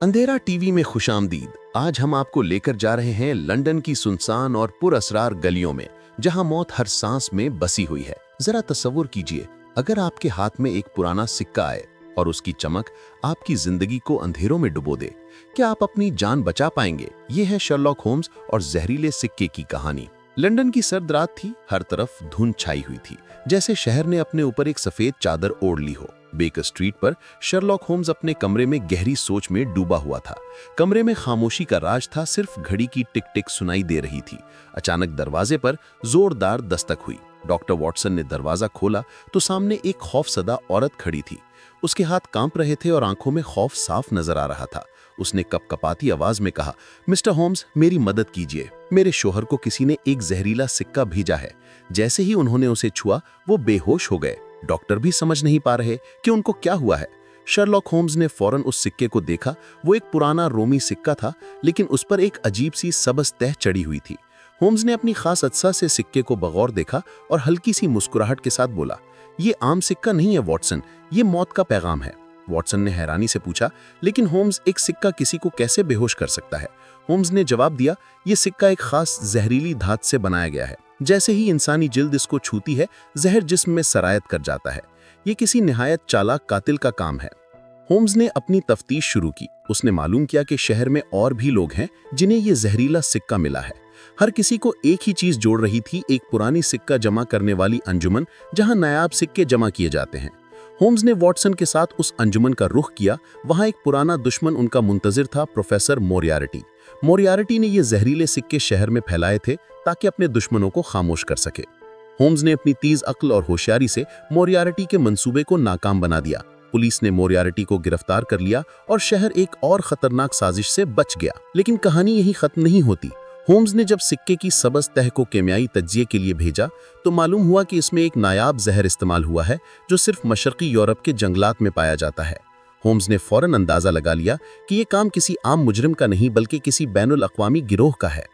अंधेरा टीवी में खुशामदीद। आज हम आपको लेकर जा रहे हैं लंदन की सुनसान और पुरअसरार गलियों में, जहां मौत हर सांस में बसी हुई है। जरा तसव्वुर कीजिए, अगर आपके हाथ में एक पुराना सिक्का आए और उसकी चमक आपकी जिंदगी को अंधेरों में डुबो दे, क्या आप अपनी जान बचा पाएंगे? ये है शर्लॉक होम्स और जहरीले सिक्के की कहानी। लंदन की सर्द रात थी, हर तरफ धुंध छाई हुई थी, जैसे शहर ने अपने ऊपर एक सफेद चादर ओढ़ ली हो। बेकर स्ट्रीट पर शर्लॉक होम्स अपने कमरे में गहरी सोच में डूबा हुआ था। कमरे में खामोशी का राज था, सिर्फ घड़ी की टिक टिक सुनाई दे रही थी। अचानक दरवाजे पर जोरदार दस्तक हुई। डॉक्टर वॉटसन ने दरवाजा खोला तो सामने एक खौफसदा औरत खड़ी थी। उसके हाथ कांप रहे थे और आंखों में खौफ साफ नजर आ रहा था। उसने कपकपाती आवाज में कहा, मिस्टर होम्स, मेरी मदद कीजिए। मेरे शोहर को किसी ने एक जहरीला सिक्का भेजा है। जैसे ही उन्होंने उसे छुआ, वो बेहोश हो गए। डॉक्टर भी समझ नहीं पा रहे कि उनको क्या हुआ है। शर्लॉक होम्स ने फौरन उस सिक्के को देखा। वो एक पुराना रोमी सिक्का था, लेकिन उस पर एक अजीब सी सबज तह चढ़ी हुई थी। होम्स ने अपनी खास अज्जा से सिक्के को बगौर देखा और हल्की सी मुस्कुराहट के साथ बोला, ये आम सिक्का नहीं है वॉटसन, ये मौत का पैगाम है। वॉटसन ने हैरानी से पूछा, लेकिन होम्स, एक सिक्का किसी को कैसे बेहोश कर सकता है? होम्स ने जवाब दिया, ये सिक्का एक खास जहरीली धात से बनाया गया है। जैसे ही इंसानी जिल्द इसको छूती है, जहर जिस्म में सरायत कर जाता है। ये किसी निहायत चालाक कातिल का काम है। होम्स ने अपनी तफ्तीश शुरू की। उसने मालूम किया कि शहर में और भी लोग हैं जिन्हें ये जहरीला सिक्का मिला है। हर किसी को एक ही चीज जोड़ रही थी, एक पुरानी सिक्का जमा करने वाली अंजुमन, जहां नायाब सिक्के जमा किए जाते हैं। होम्स ने वॉटसन के साथ उस अंजुमन का रुख किया। वहां एक पुराना दुश्मन उनका मुंतजिर था, प्रोफेसर मोरियार्टी। मोरियार्टी ने ये जहरीले सिक्के शहर में फैलाए थे ताकि अपने दुश्मनों को खामोश कर सके। होम्स ने अपनी तेज अक्ल और होशियारी से मोरियार्टी के मंसूबे को नाकाम बना दिया। पुलिस ने मोरियार्टी को गिरफ्तार कर लिया और शहर एक और खतरनाक साजिश से बच गया। लेकिन कहानी यही खत्म नहीं होती। होम्स ने जब सिक्के की सबज तह को केमियाई तज्जिए के लिए भेजा तो मालूम हुआ कि इसमें एक नायाब जहर इस्तेमाल हुआ है जो सिर्फ मशरकी यूरोप के जंगलात में पाया जाता है। होम्स ने फौरन अंदाजा लगा लिया कि यह काम किसी आम मुजरिम का नहीं बल्कि किसी बैनुल अक़वामी गिरोह का है।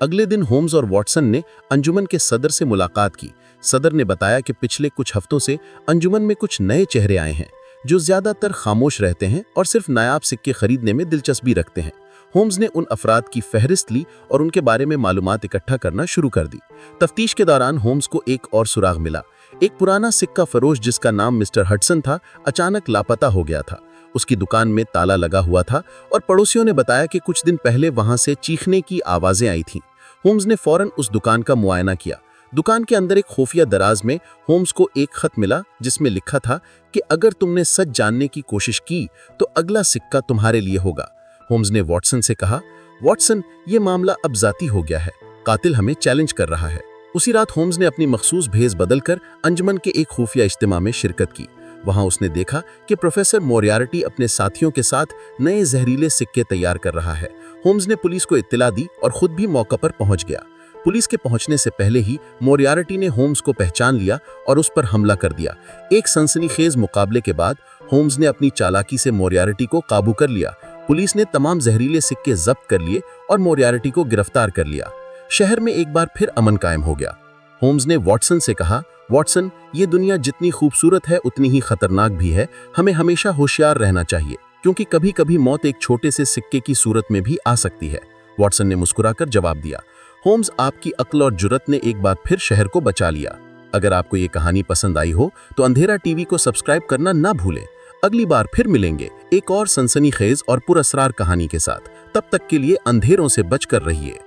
अगले दिन होम्स और वॉटसन ने अंजुमन के सदर से मुलाकात की। सदर ने बताया कि पिछले कुछ हफ्तों से अंजुमन में कुछ नए चेहरे आए हैं जो ज्यादातर खामोश रहते हैं और सिर्फ नायाब सिक्के खरीदने में दिलचस्पी रखते हैं। होम्स ने उन अफराद की फहरिस्त ली और उनके बारे में मालूमात इकट्ठा करना शुरू कर दी। तफ्तीश के दौरान होम्स को एक और सुराग मिला। एक पुराना सिक्का फरोश जिसका नाम मिस्टर हडसन था, अचानक लापता हो गया था। उसकी दुकान में ताला लगा हुआ था और पड़ोसियों ने बताया कि कुछ दिन पहले वहां से चीखने की आवाजें आई थीं। होम्स ने फौरन उस दुकान का मुआयना किया। दुकान के अंदर एक खुफिया दराज में होम्स को एक खत मिला जिसमें लिखा था कि अगर तुमने सच जानने की कोशिश की तो अगला सिक्का तुम्हारे लिए होगा। होम्स ने वॉटसन से कहा, वॉटसन, ये मामला अब जाती हो गया है। कातिल हमें चैलेंज कर रहा है। उसी रात होम्स ने अपनी मखसूस भेस बदलकर अंजुमन के एक खुफिया इज्तिमा में शिरकत की। वहां उसने देखा कि प्रोफेसर मोरियार्टी अपने साथियों के साथ नए जहरीले सिक्के तैयार कर रहा है। होम्स ने पुलिस को इत्तला दी और खुद भी मौका पर पहुंच गया। पुलिस के पहुंचने से पहले ही मोरियार्टी ने होम्स को पहचान लिया और उस पर हमला कर दिया। एक सनसनीखेज मुकाबले के बाद होम्स ने अपनी चालाकी से मोरियार्टी को काबू कर लिया। पुलिस ने तमाम जहरीले सिक्के जब्त कर लिए और मोरियार्टी को गिरफ्तार कर लिया। शहर में एक बार फिर अमन कायम हो गया। होम्स ने वॉटसन से कहा, वॉटसन, ये दुनिया जितनी खूबसूरत है उतनी ही खतरनाक भी है। हमें हमेशा होशियार रहना चाहिए, क्योंकि कभी कभी मौत एक छोटे से सिक्के की सूरत में भी आ सकती है। वॉटसन ने मुस्कुराकर जवाब दिया, होम्स, आपकी अक्ल और जुर्रत ने एक बार फिर शहर को बचा लिया। अगर आपको ये कहानी पसंद आई हो तो अंधेरा टीवी को सब्सक्राइब करना ना भूलें। अगली बार फिर मिलेंगे एक और सनसनीखेज और पुरअसरार कहानी के साथ। तब तक के लिए अंधेरों से बचकर रहिए।